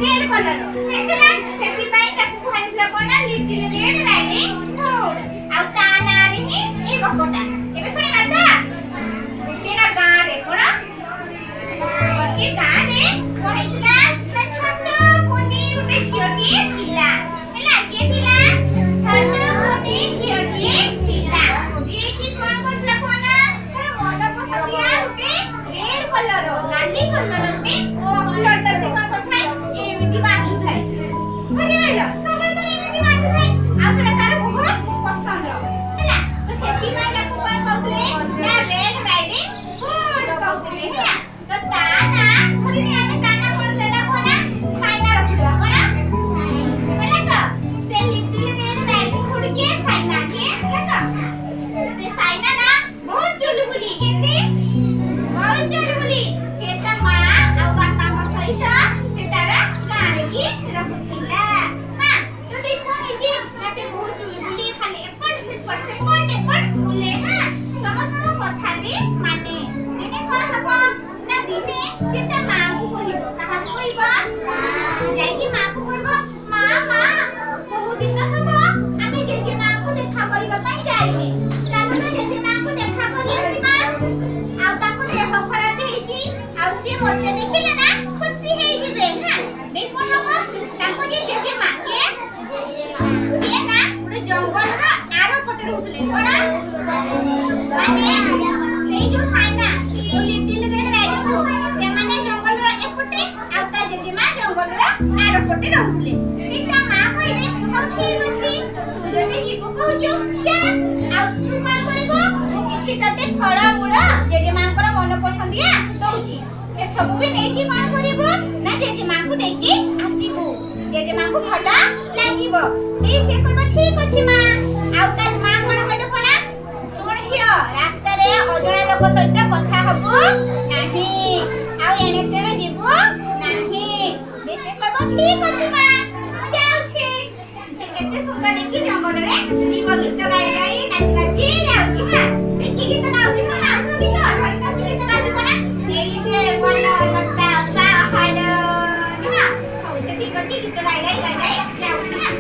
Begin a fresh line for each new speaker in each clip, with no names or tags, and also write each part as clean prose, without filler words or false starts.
Red colour हेतला सेठी पाई ताकू कहैला कोना little red riding hood आ ता ना रे ही ए गपटा एबे सुनी माता केना गां रे कोना के गां रे कहैला ना छोट कोनी उठे छियोटी थिला हैला के थिला छोट कोनी छियोटी थिला ये की कोन करला कोना तर मन पसंदिया उठे रेड कलर नाली कलर उठे लड्डा से कोन करथाय एमिति बांधु थाय बुझि माइलो समय तो एमिति बांधु थाय आ सेटा तार बहुत पसंद रो हैला तो सेठी माइ ताको कोन कहतले ना रेड राइडिंग हुड कहतले हैला तो ता ना थोड़ी ने हमें ता ना कोन देला कोना साइना रखिला कोना हैला तो से लिटिल रेड राइडिंग हुड के साइना के हैला तो से साइना ना बहुत चुलबुली केते बहुत चुलबुली से ता मां आ बापा को सहित से तारा गारे की रहुथिला हां तो देखो निजी ना से बहुत चुलबुली खाली एपट से पट बोले हां समस्त कथा भी माने एने कोन हबो ना दिने से ता मां को कहिबो कहा कहिबो जाई की मां को कहिबो मां बहुत दिन हबो आमे जेजे मां को देखा करिबा पई जाईबे ताको तो जेजे मां को देखा करी आसीबा आ ताको देह खराब हेची आ से मते देखिले ना खुशी हे जिबे हां देखो हबो ताको जेजे मां के से ना पुरे जंगल रा आरो पटे रहउतले कोना माने सेई जो साइना जो लिटिल रेड राइडिंग से माने जंगल रा एपटे आ ता जेजे मां जंगल रा आरो पटे रहउतले ता मां कहिबे हम ठीक अछि तू जदी जीवो कहजो क्या आ तू कोन करबो मु किछि तते फड़ा मुड़ा जेजे मां कर मन पसंदिया दउछि से सब भी नै की कोन करबो ना जेजे मां को देखि आसीबो जेजे मां को भला लागिबो ए से कहबो ठीक अछि मां आ ता मां कोन कहबो कोना सुन छियो रास्ता रे अजणा लोक सहित कथा हबो नाही आ एने तेरे जीवो नाही ए से कहबो ठीक अछि मां मु जाउछि से केते सुंदर देखि जंगल रे निम गीत गाई गाई नाच नाची जाउछि हां से की गीत गाउछि मां आत्म गीत धरि न गीत गाउछि कोना एई जे वन लता पहाड़ ना से ठीक अछि गीत गाई गाई जाउछि हां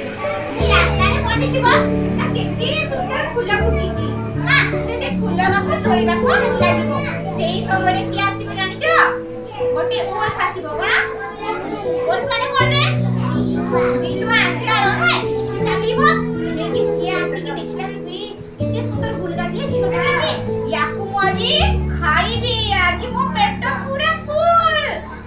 ई रास्ता रे कोन देखिबो ना केते सुंदर फूल फुटिछि हां से फूल बाको तोलिबा को लागिबो सेई समय रे की आसीबो जानिछो गोटे ओल फासिबो कोना ओल माने कोन रे बिलुआ आसिला रे से चलिबो जे कि से आसी के देखिला भी एते सुंदर फूलगाटी छिटा अछि याकु मु आजी खाइबी आजी मो पेट पूरा फुल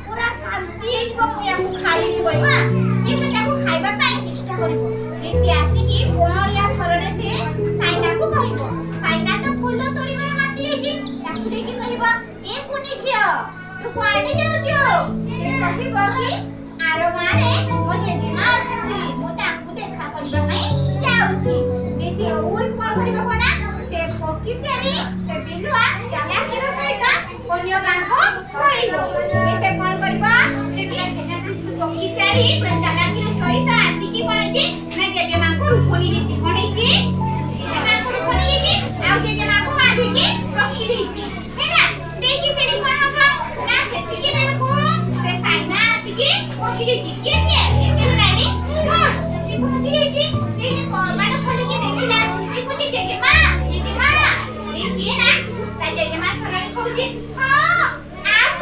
पूरा शांति हेइबो मु याकु खाइबी बइबा ए से ताकु खाइबा पई चेष्टा करिबो ए से आसी की कोणिया सररे से साइना को कहिबो साइना तो फूल तोलिबा माटी हेछि ताकु देखि कहिबो ए कुनी छियो तू कोआडे जाउछो से कहिबो कि आरो गारे मो जेजेमा अछंती मो ताकु देखा करिबा पई जाउछि देसी ओल कोन करिबो कोना से कोकी सेरी से बिलुआ चाला केरो सहित कोनियो गां को पळिबो से कोन करिबो से शिशु कोकी सेरी पूरा चाला केरो सहित आसी की पळैछि ना जेजेमा को रूपणी लिछि कोनैछि जेजेमा को रूपणी लिछि आ जेजेमा को मादी की रखि दैछि हैना देखि सेडी कोन हबो ना सेति की बेल को से साइना आसी की पहुंची दैछि के से लिटिल राइडिंग हुड से पहुंची दैछि से बाण खोली के देखिला देखुछि जेजेमा ए सिए ना ता जेजेमा सरले कहूछि हां आस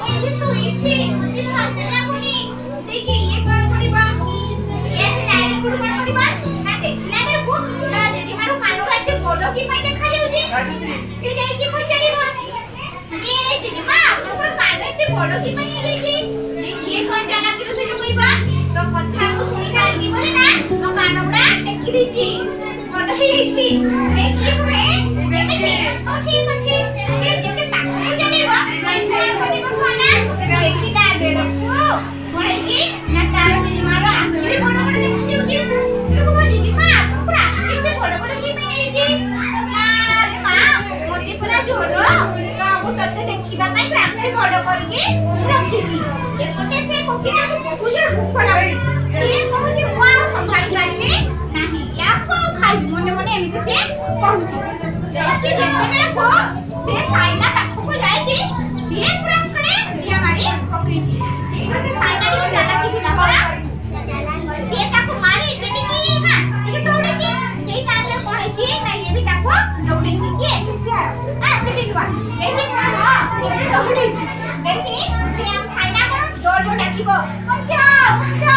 ओइ सोइछि मते ভাল लाଗୁনি देखि ये कोन करिबा ए से राइडिंग हुड कोन करिबा ना देखिला बेलको ना जेजेमारो कानो गाते बडो की पई देखा जाउछि से जाई की पचारिबो ए जेजेमा आपनकर कानो गाते बडो की पई हेछि ए सिए कोन जाना कि से कहिबा तो कथा को सुनि पारबी बोले ना तो कानोडा टेकी दिछि बडो हेछि देखि कोए एमिति ओ ठीक अछि से जेते पाखो जानेबा माइसेल करिबो खाना देखिला बेलको पड़े कि ना तार जेजेमारो आखि भी बडो बडो देखा जाउछि से को जेजेमा आपनकर आखि केते बडो बडो की पई हेछि अरे मां मोते पूरा जोरो तो मु तते देखिबा पई आखि बडो करके रखिछि एकोटे से कोकी से बहुत जोर भूख लागै से कहूछि मु आ संभाळी पारिबे नाही याको खाइ मने मने एमिति से कहूछि देखि देखते बेला को से साइना पाखो को जायछि से पूरा खणे दिया मारी पकैछि से साइना टिके चालाकी ହେଇଛି? ଦେଖି ସେ ଆମ ସାଇନା କଣ ଜୋର ଜୋର ଡାକିବ, ମଞ୍ଚ ମଞ୍ଚ